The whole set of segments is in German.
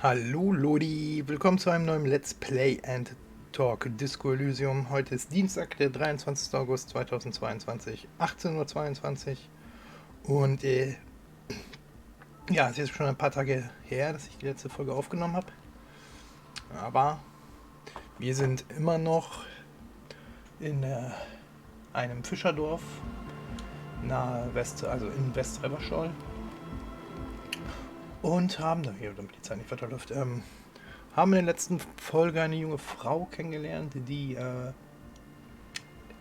Hallo Lodi, willkommen zu einem neuen Let's Play and Talk Disco Elysium. Heute ist Dienstag, der 23. August 2022, 18:22 Uhr. Und ja, es ist jetzt schon ein paar Tage her, dass ich die letzte Folge aufgenommen habe. Aber wir sind immer noch in einem Fischerdorf nahe also in West-Reverschol. Und haben, damit die Zeit nicht weiterläuft, haben in der letzten Folge eine junge Frau kennengelernt, die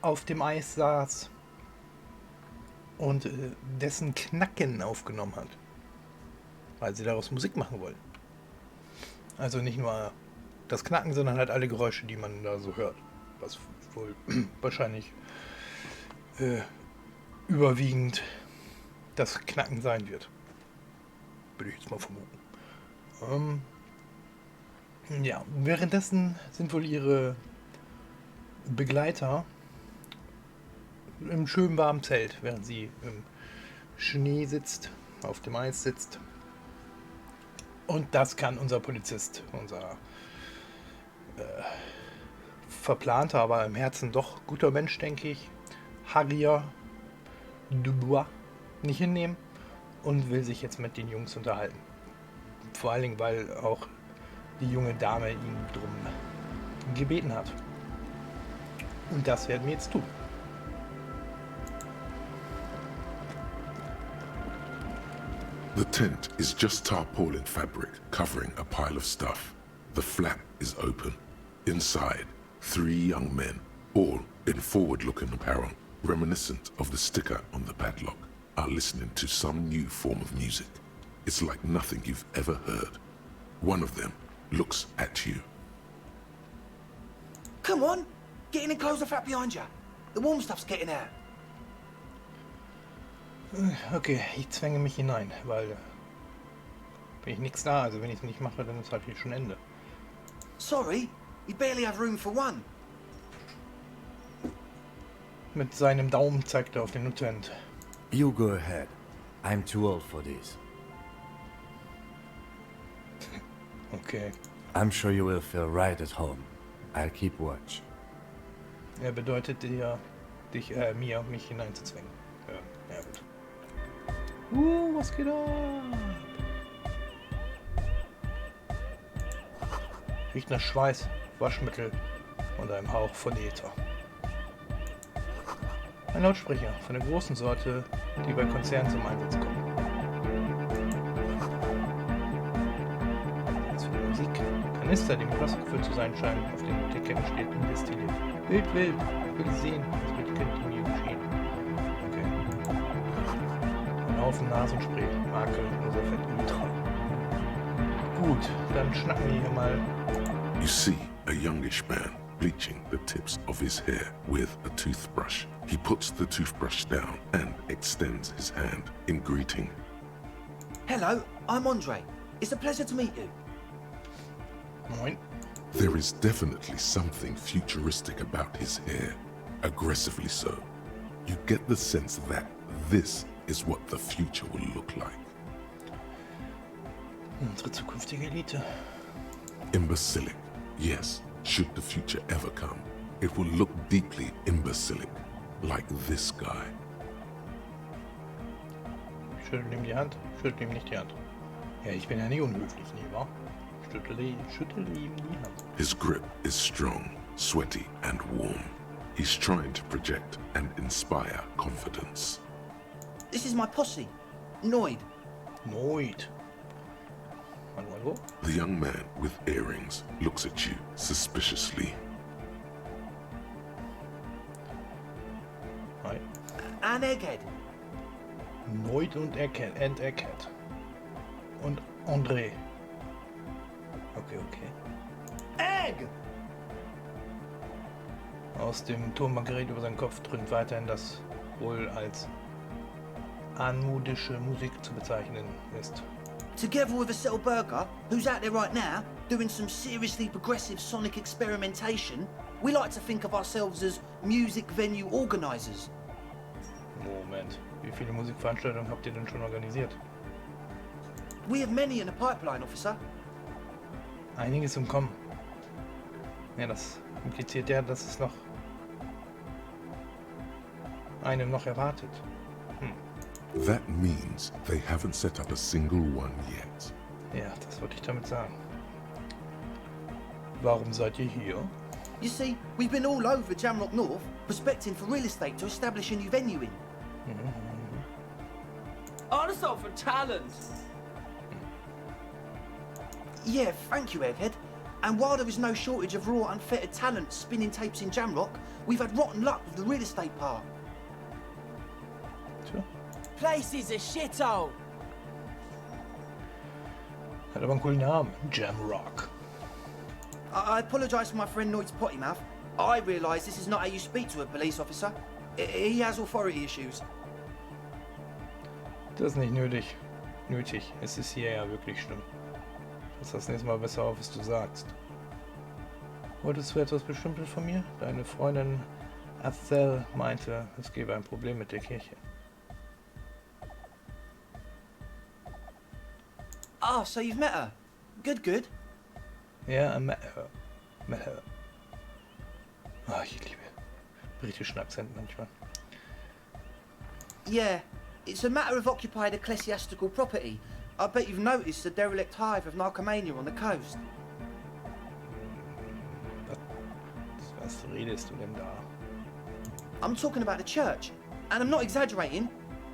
auf dem Eis saß und dessen Knacken aufgenommen hat, weil sie daraus Musik machen wollen. Also nicht nur das Knacken, sondern halt alle Geräusche, die man da so hört, was wohl wahrscheinlich überwiegend das Knacken sein wird. Würde ich jetzt mal vermuten. Ja, währenddessen sind wohl ihre Begleiter im schönen warmen Zelt, während sie im Schnee sitzt, auf dem Eis sitzt. Und das kann unser Polizist, unser verplanter, aber im Herzen doch guter Mensch, denke ich, Harrier Dubois, nicht hinnehmen und will sich jetzt mit den Jungs unterhalten. Vor allen Dingen, weil auch die junge Dame ihn drum gebeten hat. Und das werden wir jetzt tun. The tent is just tarpaulin fabric covering a pile of stuff. The flap is open. Inside, 3 young men, all in forward-looking apparel, reminiscent of the sticker on the padlock, are listening to some new form of music. It's like nothing you've ever heard. One of them looks at you. Come on, get in and close the flap behind you. The warm stuff's getting out. Okay, ich zwänge mich hinein, weil bin ich nichts da, also wenn ich es nicht mache, dann ist halt hier schon Ende. Sorry, you barely have room for one. Mit seinem Daumen zeigt er auf den Lieutenant. You go ahead. I'm too old for this. Okay. I'm sure you will feel right at home. I'll keep watch. Er bedeutet dir, mich hineinzuzwängen. Ja gut. Was geht ab? Riecht nach Schweiß, Waschmittel und einem Hauch von Äther. Ein Lautsprecher von der großen Sorte, die bei Konzernen zum Einsatz kommen. Was für eine Musik. Kanister, die mit Wasser gefüllt zu sein scheinen, auf den Etiketten steht destilliert. Wild, will sehen, was wird könnte mir geschehen. Okay. Ein Haufen Nasenspray, Marke, Nosafett Ultra. Gut, dann schnacken wir hier mal. You see a youngish man bleaching the tips of his hair with a toothbrush. He puts the toothbrush down and extends his hand in greeting. Hello, I'm Andre. It's a pleasure to meet you. Moin. There is definitely something futuristic about his hair, aggressively so. You get the sense that this is what the future will look like. Unsere zukünftige Elite. Imbecilic, yes. Should the future ever come, it will look deeply imbecilic, like this guy. Ich schüttel ihm die Hand, schüttel ihm nicht die Hand. Ja, ich bin ja nie unhöflich, nie wahr? Schüttel ihm die Hand. His grip is strong, sweaty, and warm. He's trying to project and inspire confidence. This is my posse, Noid. Noid. Hallo? The young man with earrings looks at you suspiciously. Hi. And Egghead. Noid und Egghead. Und André. Okay. Egg! Aus dem Turmgerät über seinen Kopf dröhnt weiterhin das wohl als anmodische Musik zu bezeichnen ist. Together with a Cell Burger, who's out there right now, doing some seriously progressive sonic experimentation, we like to think of ourselves as music venue organizers. Moment, wie viele Musikveranstaltungen habt ihr denn schon organisiert? We have many in the pipeline, officer. Einiges umkommen. Ja, das impliziert ja, dass es noch einem noch erwartet. That means they haven't set up a single one yet. Ja, das wollte ich damit sagen. Warum seid ihr hier? You see, we've been all over Jamrock North, prospecting for real estate to establish a new venue in. Also for talent. Yeah, thank you, Egghead. And while there is no shortage of raw, unfettered talent spinning tapes in Jamrock, we've had rotten luck with the real estate part. Tja, Place is a shithole. hat aber einen coolen Namen. Jamrock. I apologise for my friend Noid's potty mouth. I realise this is not how you speak to a police officer. He has authority issues. Das ist nicht nötig. Es ist hier ja wirklich schlimm. Pass das nächste Mal besser auf, was du sagst. Wolltest du etwas Bestimmtes von mir? Deine Freundin Azel meinte, es gäbe ein Problem mit der Kirche. Ah, so you've met her. Good, good. Ja, I met her. Ah, ich liebe britischen Akzent manchmal. Yeah, it's a matter of occupied ecclesiastical property. I bet you've noticed the derelict hive of narcomania on the coast. Was redest du denn da? I'm talking about the church, and I'm not exaggerating.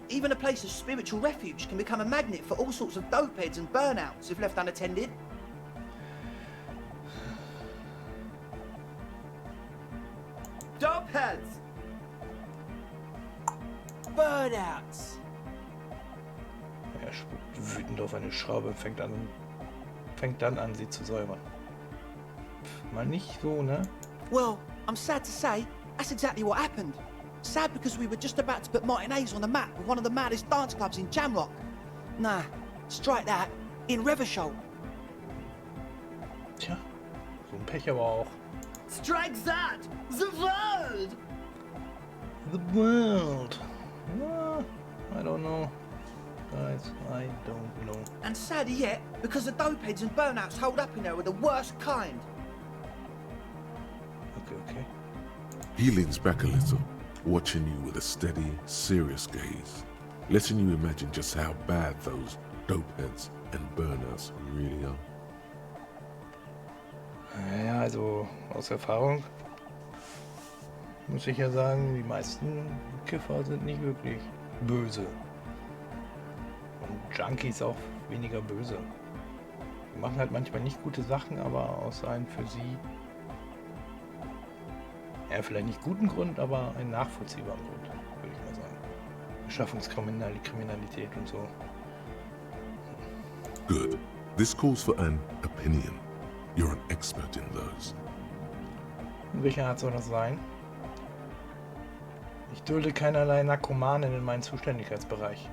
Even a place of spiritual refuge can become a magnet for all sorts of dopeheads and burnouts if left unattended. Dopeheads. Burnouts. Er spuckt wütend auf eine Schraube und fängt dann an, sie zu säubern. Mal nicht so, ne? Well, I'm sad to say, that's exactly what happened. Sad because we were just about to put Martinez on the map with one of the maddest dance clubs in Jamrock. Nah, strike that, in Revershow. Tja, so ein Pech aber auch. Strike that. The world. The world. I don't know. Guys, I don't know. And sadder yet, because the dopeheads and burnouts hold up in there are the worst kind. Okay. He leans back a little, watching you with a steady, serious gaze, letting you imagine just how bad those dopeheads and burnouts really are. Ja, also aus Erfahrung muss ich ja sagen, die meisten Kiffer sind nicht wirklich böse. Und Junkies auch weniger böse. Die machen halt manchmal nicht gute Sachen, aber aus einem für sie, ja, vielleicht nicht guten Grund, aber einen nachvollziehbaren Grund, würde ich mal sagen. Beschaffungskriminalität und so. Good. This calls for an opinion. You're an expert in those. In welcher Art soll das sein? Ich dulde keinerlei Narkomanen in meinen Zuständigkeitsbereich.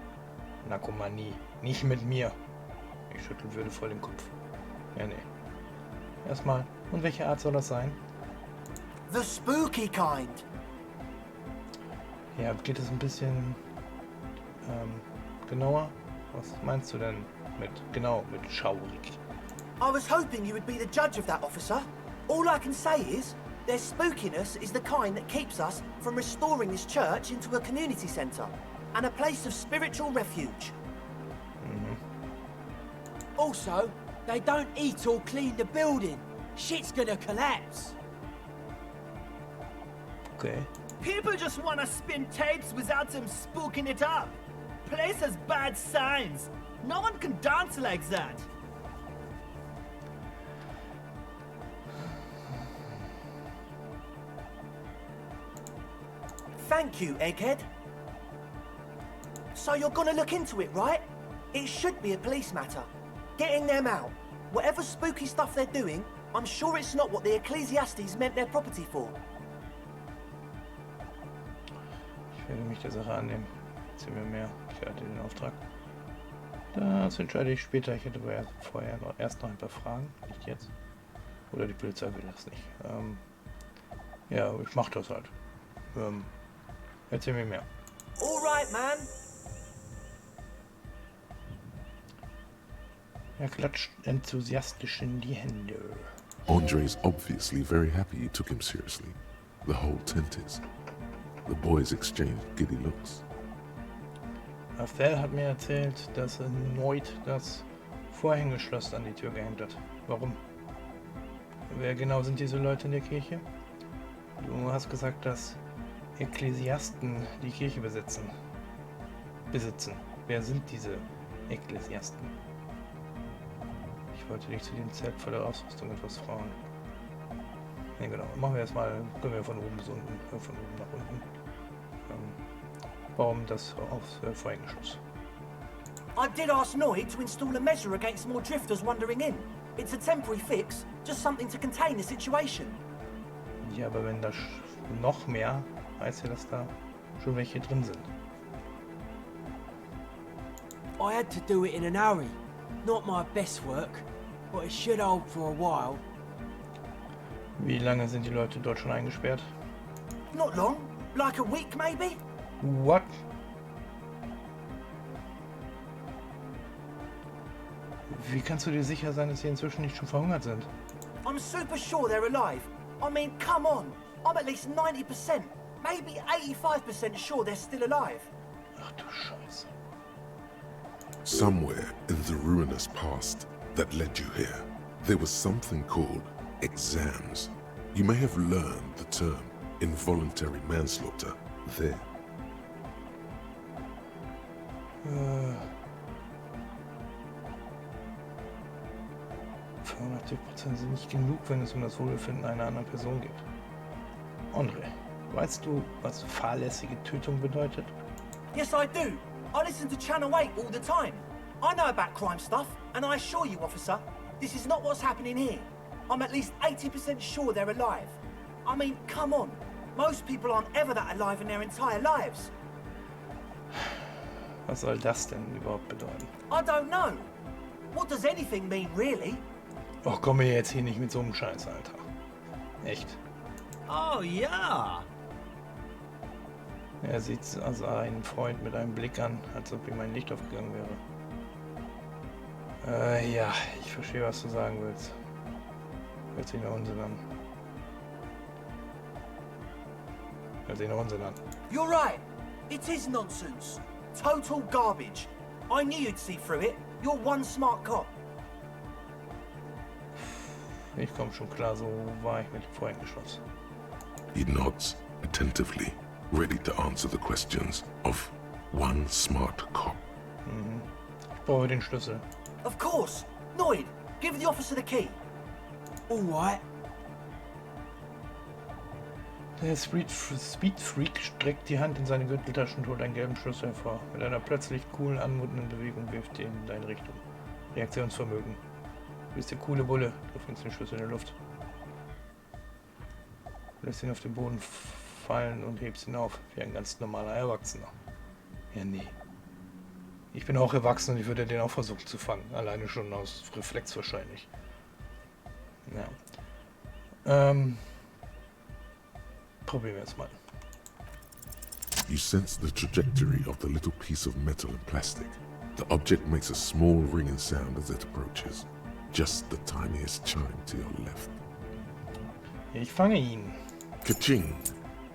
Narkomanie. Nicht mit mir. Ich schüttel würdevoll den Kopf. Ja, nee. Erstmal, und welche Art soll das sein? The spooky kind. Ja, geht es ein bisschen genauer? Was meinst du denn mit schaurig? I was hoping you would be the judge of that, officer. All I can say is, their spookiness is the kind that keeps us from restoring this church into a community centre and a place of spiritual refuge. Also, they don't eat or clean the building. Shit's gonna collapse. Okay. People just wanna spin tapes without them spooking it up. Place has bad signs. No one can dance like that. Thank you, Egghead. So you're gonna look into it, right? It should be a police matter. Getting them out. Whatever spooky stuff they're doing, I'm sure it's not what the Ecclesiastes meant their property for. Ich werde mich der Sache annehmen. Erzähl mir mehr. Ich hatte den Auftrag. Das entscheide ich später. Ich hätte aber vorher erst noch ein paar Fragen. Nicht jetzt. Oder die Polizei will das nicht. Ja, ich mach das halt. Erzähl mir mehr. All right, man. Er klatscht enthusiastisch in die Hände. Andre's obviously very happy you took him seriously. The whole tent is. The boys exchanged giddy looks. Raphael hat mir erzählt, dass erneut das Vorhängeschloss an die Tür gehängt hat. Warum? Wer genau sind diese Leute in der Kirche? Du hast gesagt, dass Ekklesiasten die Kirche besitzen. Wer sind diese Ekklesiasten? Ich wollte dich zu dem Zelt voller Ausrüstung etwas fragen. Ne, genau. Machen wir erstmal, können wir von oben bis unten, von oben nach unten. Warum das aufs Vorhängeschloss? I did ask Noid to install a measure against more drifters wandering in. It's a temporary fix, just something to contain the situation. Ja, aber wenn da noch mehr, heißt ja, dass da schon welche drin sind. I had to do it in an hurry. Not my best work, but it should hold for a while. Wie lange sind die Leute dort schon eingesperrt? Not long, like a week maybe? What? Wie kannst du dir sicher sein, dass sie inzwischen nicht schon verhungert sind? I'm super sure they're alive. I mean, come on. I'm at least 90%, maybe 85% sure they're still alive. Ach du Scheiße. Somewhere in the ruinous past that led you here, there was something called exams. You may have learned the term involuntary manslaughter there. 85% sind nicht genug, wenn es um das Wohlbefinden einer anderen Person geht. André, weißt du, was fahrlässige Tötung bedeutet? Yes, I do. I listen to Channel 8 all the time. I know about crime stuff, and I assure you, officer, this is not what's happening here. I'm at least 80% sure they're alive. I mean, come on. Most people aren't ever that alive in their entire lives. Was soll das denn überhaupt bedeuten? I don't know. What does anything mean, really? Och, komm mir jetzt hier nicht mit so einem Scheiß, Alter. Echt. Oh ja! Er sieht also einen Freund mit einem Blick an, als ob ihm ein Licht aufgegangen wäre. Ja, ich verstehe, was du sagen willst. Hört sich nach Unsinn an. Hört sich nach Unsinn an. You're right. It is nonsense. Total garbage. I knew you'd see through it. You're one smart cop. Ich komme schon klar, so war ich mit dem Vorhängeschloss. He nods attentively, ready to answer the questions of one smart cop. Ich brauche den Schlüssel. Of course. Noid, give the officer the key. All right. Der Speedfreak streckt die Hand in seine Gürteltasche und holt einen gelben Schlüssel hervor. Mit einer plötzlich coolen, anmutenden Bewegung wirft er ihn in deine Richtung. Reaktionsvermögen. Du bist der coole Bulle. Du fängst den Schlüssel in der Luft. Du lässt ihn auf den Boden fallen und hebst ihn auf, wie ein ganz normaler Erwachsener. Ja, nee. Ich bin auch erwachsen und ich würde den auch versuchen zu fangen. Alleine schon aus Reflex wahrscheinlich. Ja. Probieren wir es mal. You sense the trajectory of the little piece of metal and plastic. The object makes a small ringing sound as it approaches. Just the tiniest chime to your left. Ich fange ihn. Ka-ching!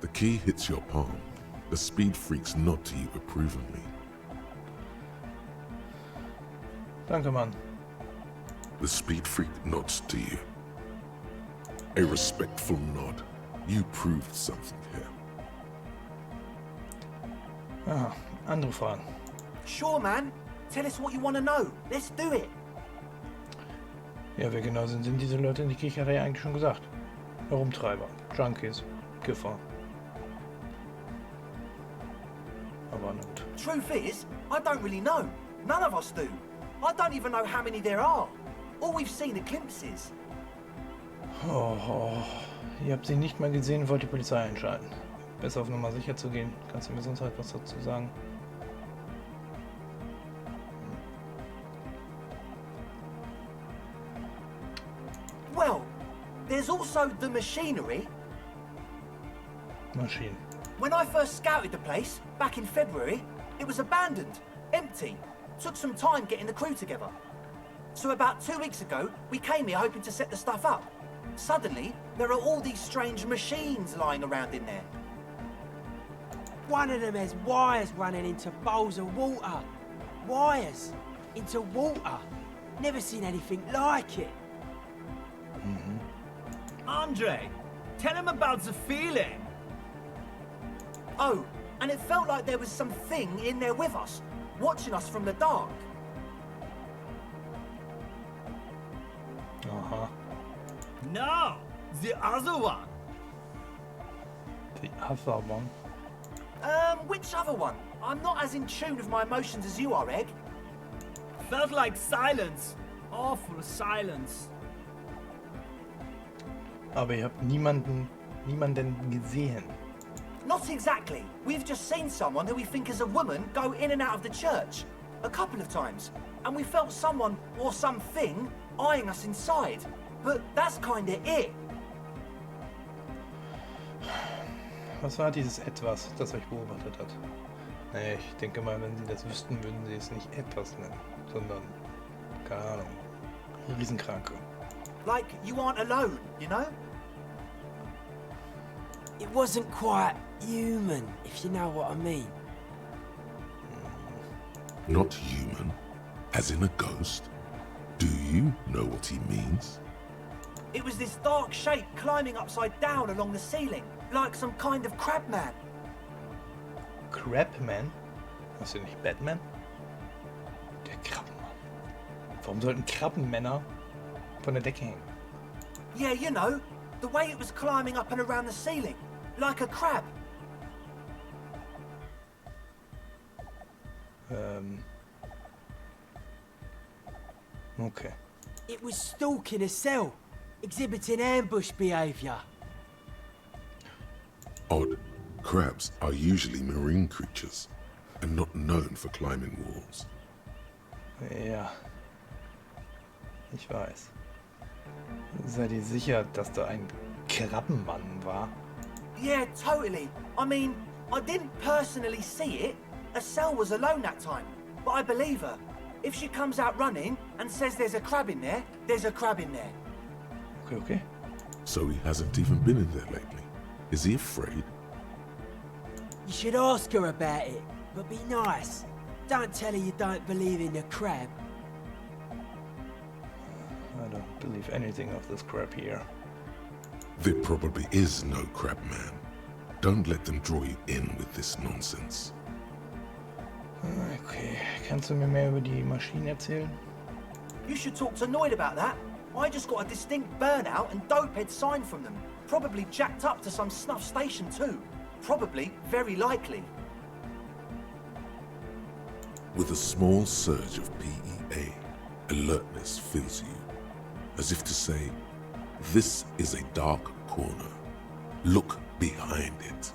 The key hits your palm. The speed freaks nod to you approvingly. Danke, Mann. The speed freak nods to you. A respectful nod. You proved something here. Aha, andere Fragen. Sure, man. Tell us what you want to know. Let's do it. Ja, wer genau sind diese Leute in die Kirche, hat er ja eigentlich schon gesagt. Herumtreiber, Junkies, Kiffer. Aber na gut. Truth is, I don't really know. None of us do. I don't even know how many there are. All we've seen are glimpses. Oh, ihr habt sie nicht mal gesehen und wollt die Polizei einschalten. Besser auf Nummer sicher zu gehen. Kannst du mir sonst halt was dazu sagen? Well, there's also the machinery. Maschinen. When I first scouted the place, back in February, it was abandoned, empty. Took some time getting the crew together. So about 2 weeks ago, we came here hoping to set the stuff up. Suddenly, there are all these strange machines lying around in there. One of them has wires running into bowls of water. Wires into water. Never seen anything like it. Andre, tell him about the feeling. Oh, and it felt like there was something in there with us, watching us from the dark. Aha. No, the other one. The other one. Which other one? I'm not as in tune with my emotions as you are, Egg. Felt like silence. Awful silence. Aber ihr habt niemanden gesehen. Not exactly. We've just seen someone who we think is a woman go in and out of the church. A couple of times. And we felt someone or something eyeing us inside. But that's kinda it. Was war dieses Etwas, das euch beobachtet hat? Nee, ich denke mal, wenn sie das wüssten, würden sie es nicht etwas nennen, sondern, keine Ahnung, Riesenkranke. Like you aren't alone, you know? It wasn't quite human, if you know what I mean. Not human? As in a ghost? Do you know what he means? It was this dark shape climbing upside down along the ceiling, like some kind of crab man. Crabman? Ist der nicht Batman? Der Krabbenmann. Warum sollten Krabbenmänner von der Decke hängen? Yeah, you know, the way it was climbing up and around the ceiling, like a crab. Okay. It was stalking a cell, exhibiting ambush behaviour. Odd. Crabs are usually marine creatures and not known for climbing walls. Ja. Ich weiß. Seid ihr sicher, dass da ein Krabbenmann war? Yeah, totally. I mean, I didn't personally see it. Estelle was alone that time, but I believe her. If she comes out running and says there's a crab in there, there's a crab in there. Okay. So he hasn't even been in there lately. Is he afraid? You should ask her about it, but be nice. Don't tell her you don't believe in the crab. I don't believe anything of this crap here. There probably is no crab man. Don't let them draw you in with this nonsense. Okay. Kannst du mir mehr über die Maschinen erzählen? You should talk to Noid about that. I just got a distinct burnout and dopehead sign from them. Probably jacked up to some snuff station too. Probably, very likely. With a small surge of PEA, alertness fills you, as if to say, this is a dark corner. Look behind it.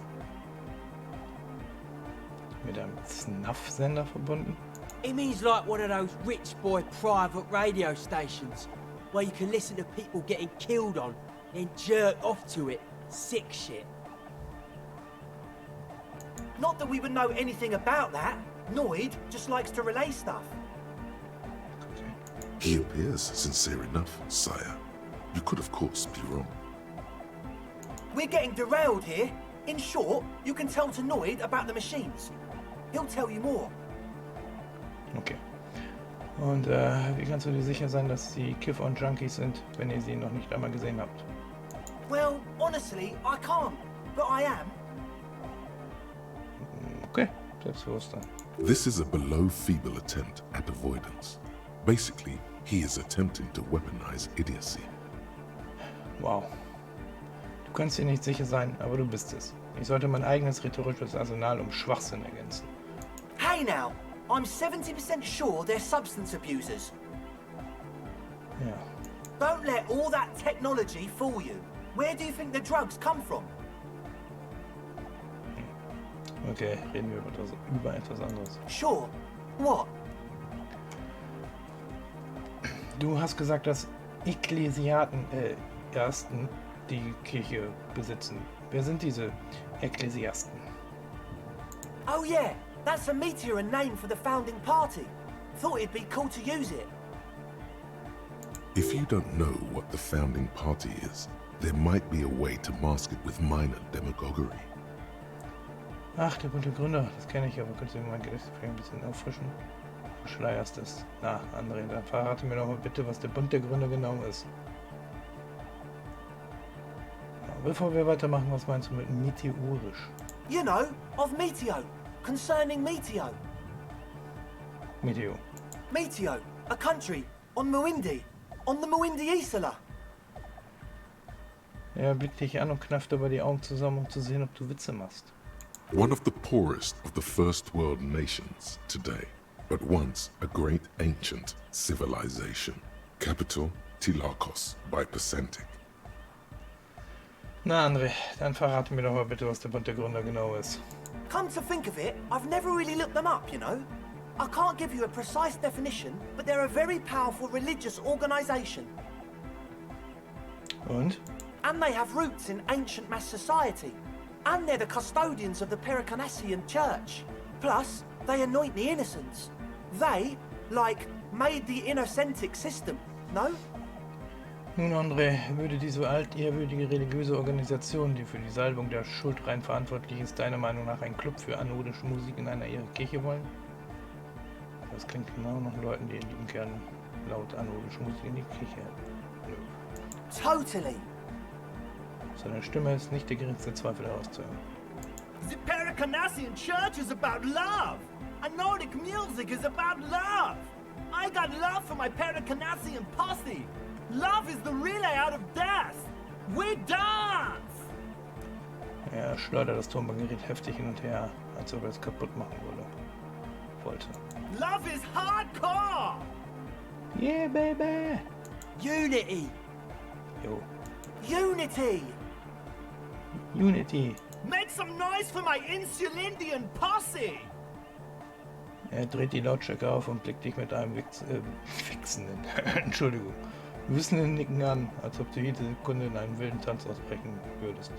Mit einem Snuff-Sender verbunden? It means like one of those rich boy private radio stations, where you can listen to people getting killed on, then jerk off to it. Sick shit. Not that we would know anything about that. Noid just likes to relay stuff. He appears sincere enough, sire. You could of course be wrong. We're getting derailed here. In short, you can tell to Noid about the machines. He'll tell you more. Okay. Und wie kannst du dir sicher sein, dass sie Kiffer und Junkies sind, wenn ihr sie noch nicht einmal gesehen habt? Well, honestly, I can't. But I am. Okay, selbstbewusster. This is a below-feeble attempt at avoidance. Basically, he is attempting to weaponize idiocy. Wow. Du kannst dir nicht sicher sein, aber du bist es. Ich sollte mein eigenes rhetorisches Arsenal um Schwachsinn ergänzen. Hey now, I'm 70% sure they're substance abusers. Ja. Don't let all that technology fool you. Where do you think the drugs come from? Okay, reden wir über etwas anderes. Sure. What? Du hast gesagt, dass Ekklesiaten, Ersten die Kirche besitzen. Wer sind diese Ekklesiasten? Oh yeah, that's a Meteor name for the founding party. Thought it'd be cool to use it. If you don't know what the founding party is, there might be a way to mask it with minor demagoguery. Ach, der bunte Gründer, das kenne ich, aber könntest du mein Gedächtnis ein bisschen auffrischen? Verschleierst es. Na, André, dann verrate mir doch mal bitte, was der bunte Gründer genau ist. Ja, bevor wir weitermachen, was meinst du mit meteorisch? You know, of Meteo. Concerning Meteo. Meteo. Meteo, a country on Muindi. On the Muindi Isla. Er blickt dich an und kneift dabei die Augen zusammen, um zu sehen, ob du Witze machst. One of the poorest of the first world nations today, but once a great ancient civilization. Capital Tilakos by Percentic. Na, André, dann verrate mir doch mal bitte, was der bunte Gründer genau ist. Come to think of it, I've never really looked them up, you know. I can't give you a precise definition, but they're a very powerful religious organization. Und? And they have roots in ancient mass society. And they're the custodians of the Pericanassian church. Plus, they anoint the innocents. They, like, made the Innocentic system, no? Nun, André, würde diese altehrwürdige religiöse Organisation, die für die Salbung der Schuldrein verantwortlich ist, deiner Meinung nach einen Club für anodische Musik in einer ihrer Kirche wollen? Das klingt genau nach Leuten, die lieben gern laut anodische Musik in die Kirche hätten. Totally. Seine Stimme ist nicht der geringste Zweifel herauszuhören. The Pericanassian church is about love. And Nordic music is about love. I got love for my Pericanassian posse. Love is the relay out of death. We dance! Er schleudert das Tonbandgerät heftig hin und her, als ob er es kaputt machen wollte. Love is hardcore! Yeah, baby! Unity. Jo. Unity. Unity. Make some noise for my Insulindian posse! Er dreht die Lautstärke auf und blickt dich mit einem wechselnden, Entschuldigung, wissenden Nicken an, als ob du jede Sekunde in einen wilden Tanz ausbrechen würdest.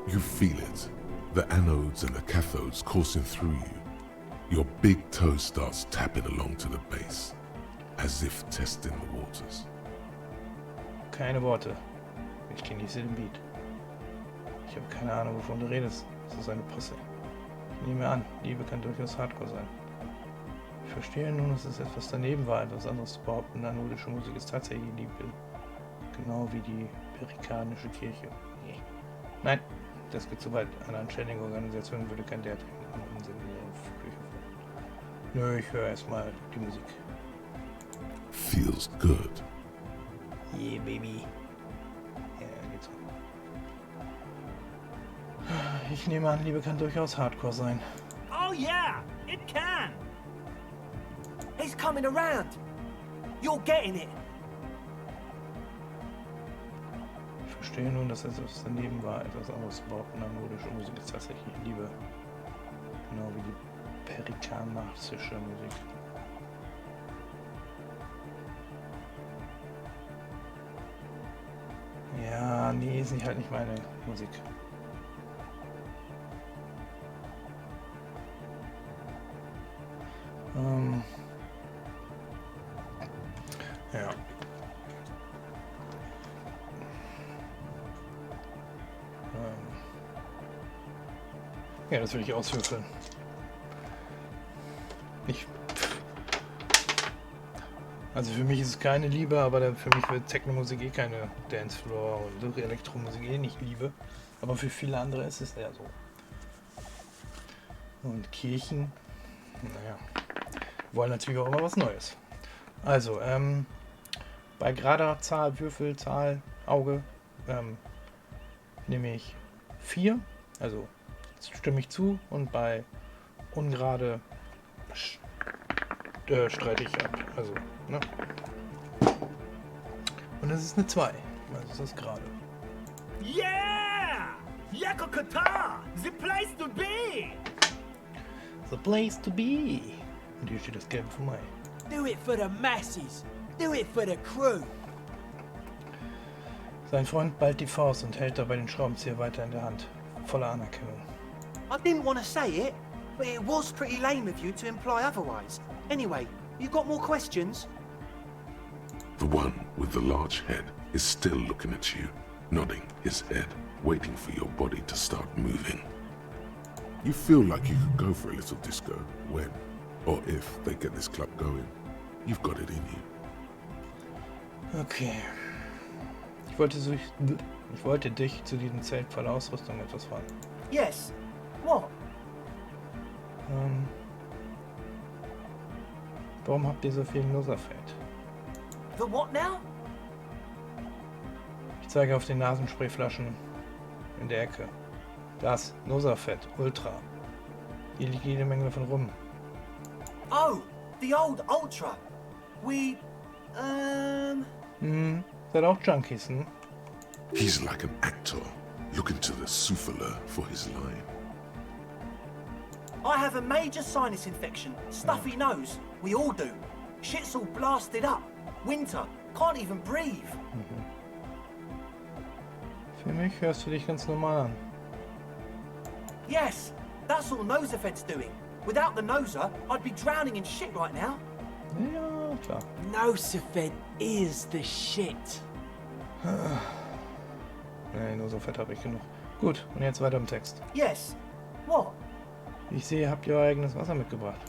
You feel it. The anodes and the cathodes coursing through you. Your big toe starts tapping along to the bass, as if testing the waters. Keine Worte. Ich genieße den Beat. Ich habe keine Ahnung, wovon du redest. Das ist eine Posse. Ich nehme an, Liebe kann durchaus hardcore sein. Ich verstehe nun, dass es etwas daneben war, etwas anderes zu behaupten. Anodische Musik ist tatsächlich Liebe. Genau wie die perikanische Kirche. Nee. Nein, das geht zu weit. Eine anständige Organisation würde kein derartigen Unsinn in ihre Kirche führen. Nö, ich höre erstmal die Musik. Feels good. Yeah, baby. Ja, geht's so. Ich nehme an, Liebe kann durchaus hardcore sein. Oh yeah, it can! He's coming around. You're getting it. Ich verstehe nun, dass etwas daneben war, etwas anderes zu behaupten. Anodische Musik ist tatsächlich Liebe. Genau wie die perikanische Musik. Ja, nee, ist halt nicht meine Musik. Ja. Ja, das will ich auswürfeln. Also für mich ist es keine Liebe, aber für mich wird Techno-Musik eh keine Dancefloor und Elektromusik eh nicht Liebe. Aber für viele andere ist es ja so. Und Kirchen, naja, wollen natürlich auch immer was Neues. Also, bei gerader Zahl, Würfelzahl, Auge, nehme ich 4, also stimme ich zu, und bei ungerade streite ich ab. Also, ne? Und das ist eine 2. Also ist das gerade. Yeah! Yakokata! The place to be! The place to be! Und hier steht das Gelbe von Mai. Do it for the masses. Do it for the crew. Sein Freund ballt die Faust und hält dabei den Schraubenzieher weiter in der Hand. Voller Anerkennung. I didn't want to say it, but it was pretty lame of you to imply otherwise. Anyway, you got more questions? The one with the large head is still looking at you, nodding his head, waiting for your body to start moving. You feel like you could go for a little disco when, or if they get this club going. You've got it in you. Okay. Ich wollte dich zu diesem Zelt voller Ausrüstung etwas fragen. Yes. What? Warum habt ihr so viel Nosafett? The what now? Ich zeige auf den Nasensprayflaschen in der Ecke. Das, Nosafett, Ultra. Hier liegt jede Menge davon rum. Oh, the old Ultra. We, Seid auch Junkies, hm? He's like an actor, looking to the souffleur for his line. I have a major sinus infection. Stuffy nose. We all do. Shit's all blasted up. Winter. Can't even breathe. Für mich hörst du dich ganz normal an. Yes, that's all Nosafed's doing. Without the Noser, I'd be drowning in shit right now. Ja, klar. Nosafed is the shit. Nee, Nosafett habe ich genug. Gut, und jetzt weiter im Text. Yes. What? Ich sehe, habt ihr euer eigenes Wasser mitgebracht.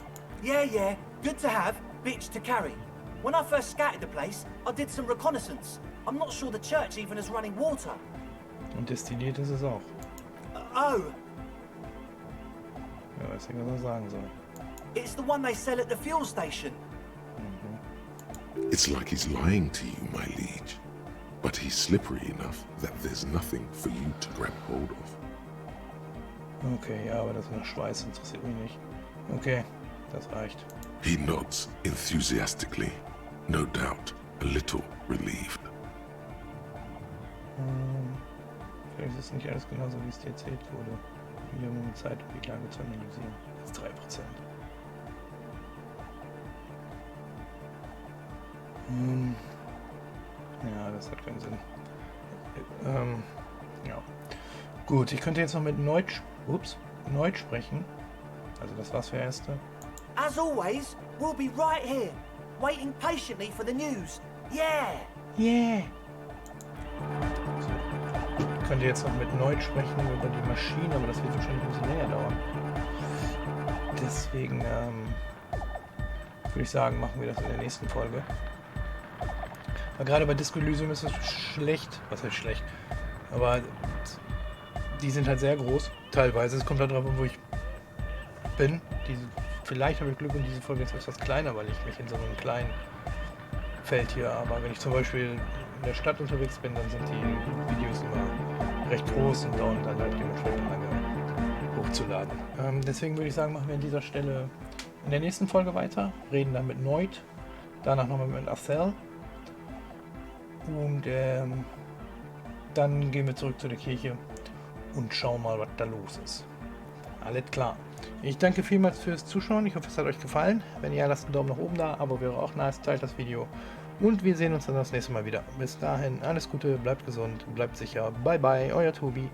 Yeah. Good to have, bitch to carry. When I first scouted the place, I did some reconnaissance. I'm not sure the church even has running water. Und destilliert ist es auch. Oh, Ja, weiß nicht, was er sagen soll. it's the one they sell at the fuel station. It's like he's lying to you, my liege. But he's slippery enough that there's nothing for you to grab hold of. Okay, ja, aber das mit Schweiß interessiert mich nicht. Okay, das reicht. He nods enthusiastically, no doubt a little relieved. Vielleicht ist es nicht alles genauso, wie es dir erzählt wurde. Wir haben Zeit, um die Lage zu analysieren. Das ist 3%. Ja, das hat keinen Sinn. Ja. Gut, ich könnte jetzt noch mit Neut sprechen. Also das war's für Erste. As always, we'll be right here, waiting patiently for the news. Yeah! Yeah! Ich könnte jetzt noch mit Neut sprechen über die Maschine, aber das wird wahrscheinlich ein bisschen länger dauern. Deswegen würde ich sagen, machen wir das in der nächsten Folge. Weil gerade bei Disco Elysium ist es schlecht. Was heißt schlecht? Aber die sind halt sehr groß, teilweise. Es kommt halt drauf an, wo ich bin. Vielleicht habe ich Glück und diese Folge ist etwas kleiner, weil ich mich in so einem kleinen Feld hier. Aber wenn ich zum Beispiel in der Stadt unterwegs bin, dann sind die Videos immer recht groß und dauern dann halt dementsprechend lange hochzuladen. Deswegen würde ich sagen, machen wir an dieser Stelle in der nächsten Folge weiter. Reden dann mit Neut, danach nochmal mit Arcel. Und dann gehen wir zurück zu der Kirche und schauen mal, was da los ist. Alles klar. Ich danke vielmals fürs Zuschauen. Ich hoffe, es hat euch gefallen. Wenn ja, lasst einen Daumen nach oben da. Abo wäre auch nice. Teilt das Video. Und wir sehen uns dann das nächste Mal wieder. Bis dahin, alles Gute, bleibt gesund, bleibt sicher. Bye bye, euer Toby.